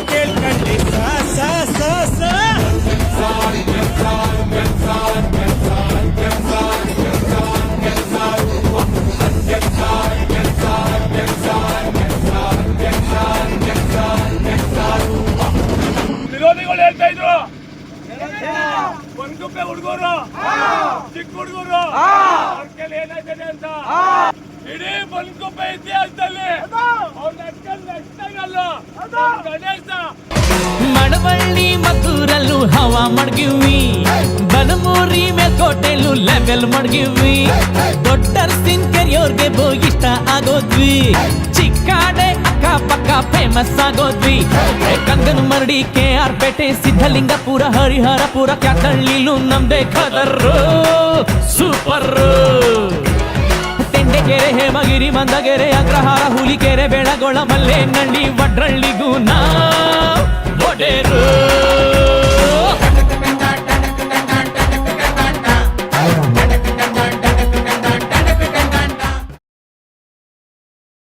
ಕೇಳ್ಕಂಡಿ ವಿರೋಧಿಗಳು ಹೇಳ್ತಾ ಇದ್ರು ಒಂದುಪ್ಪೆ ಹುಡುಗರು ಚಿಕ್ಕ ಹುಡುಗರು ಅವ್ರ ಕೈಲಿ ಏನಾಯ್ತದೆ ಅಂತ. ಇಡೀ ಬನ್ಕೊಪ್ಪೆ ಇತಿಹಾಸದಲ್ಲಿ ಗಣೇಶ ಮಳವಳ್ಳಿ ಮದ್ದೂರಲ್ಲೂ ಹವಾ ಮಡ್ಗಿವಿ, ಬಲಮೂರಿ ಮೇಲ್ಕೋಟೆಲ್ಲೂ ಲೆವೆಲ್ ಮಡ್ಗಿವಿ, ದೊಡ್ಡರ್ಸಿನ್ ಕೆರೆಯೋರ್ಗೆ ಇಷ್ಟ ಆಗೋದ್ವಿ, ಚಿಕ್ಕಾಡೆ ಅಕ್ಕಪಕ್ಕ ಫೇಮಸ್ ಆಗೋದ್ವಿ, ಕಂಗನ ಮರಡಿ KR ಪೇಟೆ ಸಿದ್ಧಲಿಂಗಪುರ ಹರಿಹರಪುರ ಕ್ಯಾತಳ್ಳಿಲು ನಮ್ದೇ ಖದರ್ರು ಸೂಪರ್. ತೆಂಡೆಕೆರೆ ಹೇಮಗಿರಿ ಮಂದಗೆರೆ ಅಗ್ರಹಾರ ಹುಲಿಕೆರೆ ಬೆಳಗೊಳ ಮಲ್ಲೇನಹಳ್ಳಿ ವಡ್ರಳ್ಳಿಗೂ ನಾ ಒಡೆರು.